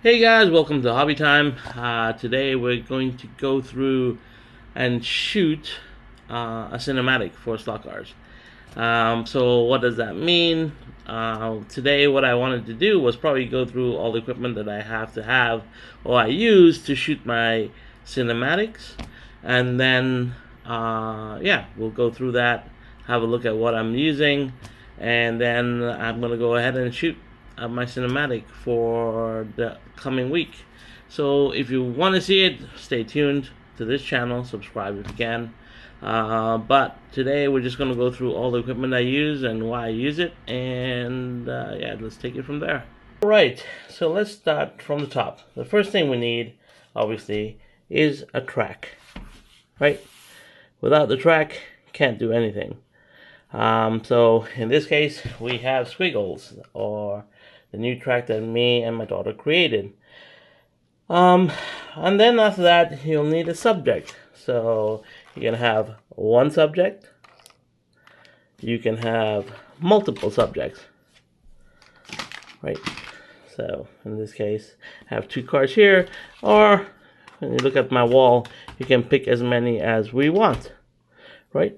Hey guys, welcome to Hobby Time. Today we're going to go through and shoot a cinematic for slot cars. So what does that mean? Today what I wanted to do was probably go through all the equipment that I have to have or I use to shoot my cinematics, and then yeah, we'll go through that, have a look at what I'm using, and then I'm gonna go ahead and shoot my cinematic for the coming week. So if you want to see it, stay tuned to this channel, subscribe if you can. But today we're just going to go through all the equipment I use and why I use it, and yeah, let's take it from there. Alright, so let's start from the top. The first thing we need, obviously, is a track, right? Without the track, can't do anything. So in this case, we have Squiggles, or the new track that me and my daughter created. And then after that, you'll need a subject. So you can have one subject, you can have multiple subjects, right? So in this case, I have two cars here, or when you look at my wall, you can pick as many as we want, right?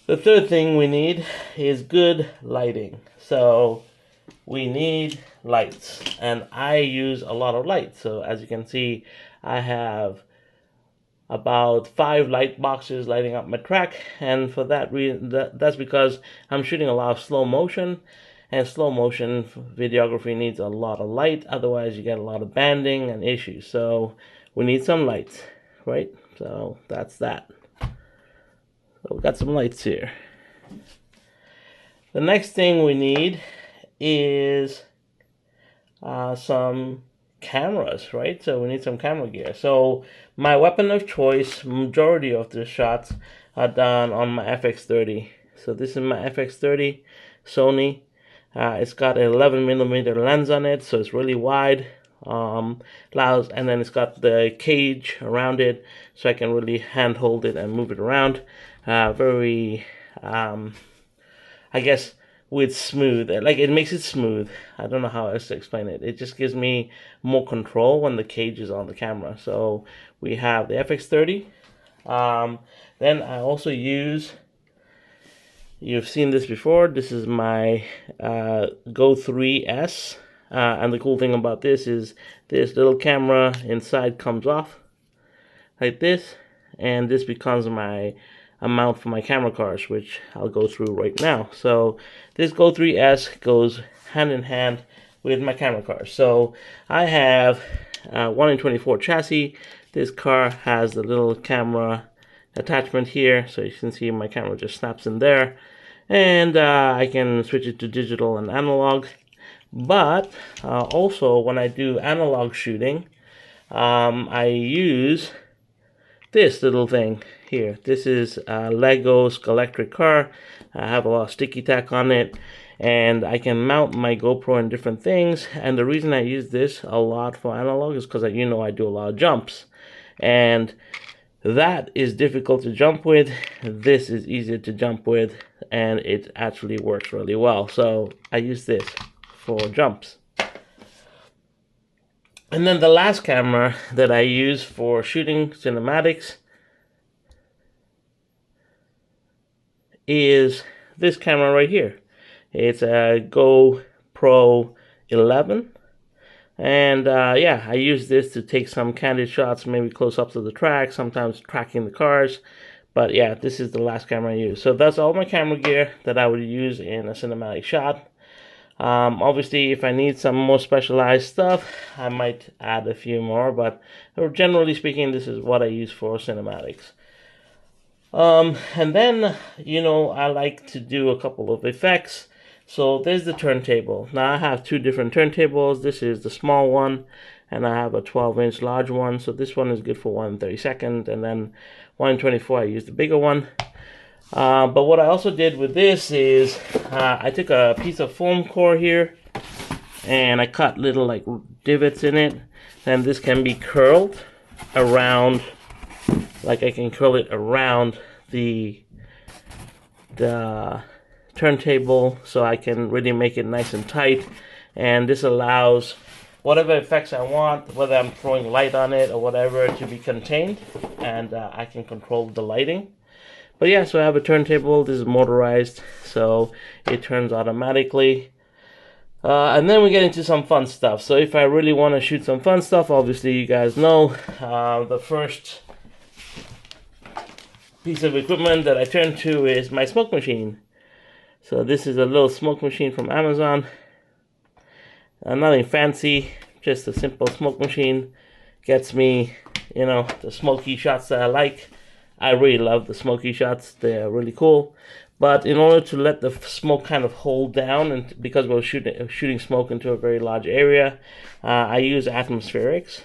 The third thing we need is good lighting. So we need lights, and I use a lot of lights. So as you can see, I have about 5 light boxes lighting up my track, and for that reason, that's because I'm shooting a lot of slow motion, and slow motion videography needs a lot of light, otherwise you get a lot of banding and issues. So we need some lights, right? So that's that. So we got some lights here. The next thing we need is some cameras, right? So we need some camera gear. So my weapon of choice, majority of the shots are done on my FX30. So this is my FX30 Sony. It's got an 11mm lens on it, so it's really wide. And then it's got the cage around it, so I can really hand hold it and move it around. Very, I guess, with smooth, like it makes it smooth. I don't know how else to explain it. It just gives me more control when the cage is on the camera. So we have the FX30. Then I also use, you've seen this before, this is my Go 3S. And the cool thing about this is this little camera inside comes off like this, and this becomes my mount for my camera cars, which I'll go through right now. So this Go 3S goes hand in hand with my camera cars. So I have 1 in 24 chassis. This car has the little camera attachment here, so you can see my camera just snaps in there, and I can switch it to digital and analog. But also when I do analog shooting, I use this little thing here. This is a Lego Electric car. I have a lot of sticky tack on it, and I can mount my GoPro in different things. And the reason I use this a lot for analog is because I do a lot of jumps, and that is difficult to jump with. This is easier to jump with, and it actually works really well. So I use this for jumps. And then the last camera that I use for shooting cinematics is this camera right here. It's a GoPro 11, and yeah, I use this to take some candid shots, maybe close ups of the track, sometimes tracking the cars. But yeah, this is the last camera I use. So that's all my camera gear that I would use in a cinematic shot. Obviously, if I need some more specialized stuff, I might add a few more, but generally speaking, this is what I use for cinematics. And then, I like to do a couple of effects. So there's the turntable. Now I have two different turntables. This is the small one, and I have a 12-inch large one. So this one is good for 1/32, and then 1/24 I use the bigger one. But what I also did with this is I took a piece of foam core here, and I cut little like divots in it, and this can be curled around, like I can curl it around the turntable, so I can really make it nice and tight. And this allows whatever effects I want, whether I'm throwing light on it or whatever, to be contained, and I can control the lighting. But yeah, so I have a turntable. This is motorized, so it turns automatically. And then we get into some fun stuff. So if I really want to shoot some fun stuff, obviously you guys know the first piece of equipment that I turn to is my smoke machine. So this is a little smoke machine from Amazon. Nothing fancy, just a simple smoke machine. Gets me, the smoky shots that I like. I really love the smoky shots. They're really cool. But in order to let the smoke kind of hold down, and because we're shooting smoke into a very large area, I use atmospherics.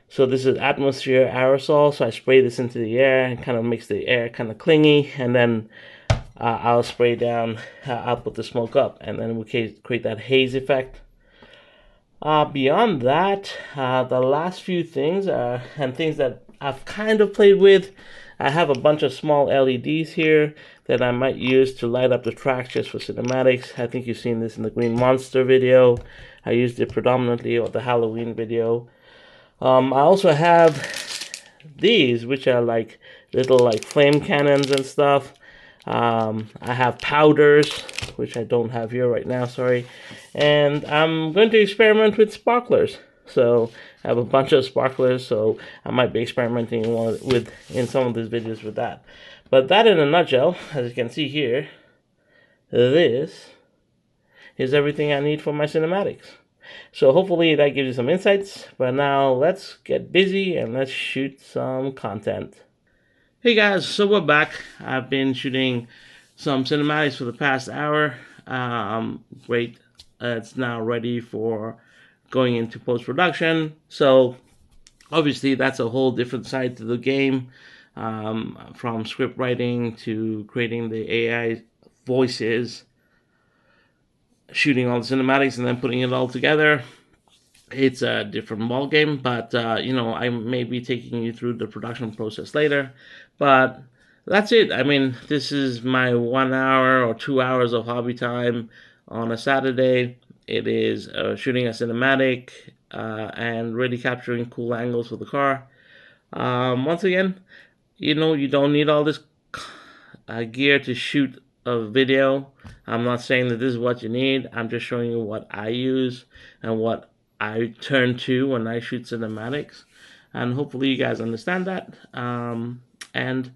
So this is atmosphere aerosol. So I spray this into the air and kind of makes the air kind of clingy, and then I'll spray down. I'll put the smoke up, and then we create that haze effect. Beyond that, the last few things and things that I've kind of played with. I have a bunch of small LEDs here that I might use to light up the tracks just for cinematics. I think you've seen this in the Green Monster video. I used it predominantly or the Halloween video. I also have these, which are like little like flame cannons and stuff. I have powders, which I don't have here right now, sorry. And I'm going to experiment with sparklers. So I have a bunch of sparklers, so I might be experimenting in some of these videos with that. But that in a nutshell, as you can see here, this is everything I need for my cinematics. So hopefully that gives you some insights. But now let's get busy and let's shoot some content. Hey guys, so we're back. I've been shooting some cinematics for the past hour. Great. It's now ready for going into post-production. So obviously that's a whole different side to the game, from script writing to creating the AI voices, shooting all the cinematics and then putting it all together. It's a different ball game, but I may be taking you through the production process later. But that's it. I mean, this is my 1 hour or 2 hours of hobby time on a Saturday. It is shooting a cinematic and really capturing cool angles for the car. Once again, you don't need all this gear to shoot a video. I'm not saying that this is what you need. I'm just showing you what I use and what I turn to when I shoot cinematics. And hopefully you guys understand that. And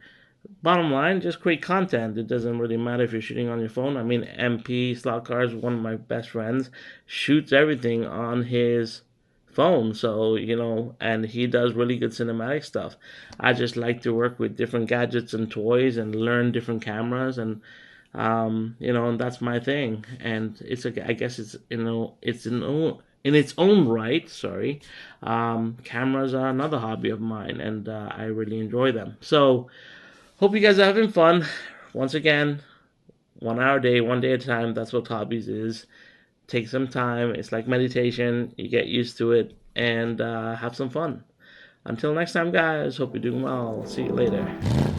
bottom line, just create content. It doesn't really matter if you're shooting on your phone. I mean, MP Slot Cars, one of my best friends, shoots everything on his phone. So, and he does really good cinematic stuff. I just like to work with different gadgets and toys and learn different cameras, and and that's my thing. And I guess it's in its own right. Sorry, cameras are another hobby of mine, and I really enjoy them. So hope you guys are having fun. Once again, 1 hour a day, one day at a time. That's what hobbies is. Take some time. It's like meditation. You get used to it and have some fun. Until next time, guys. Hope you're doing well. See you later.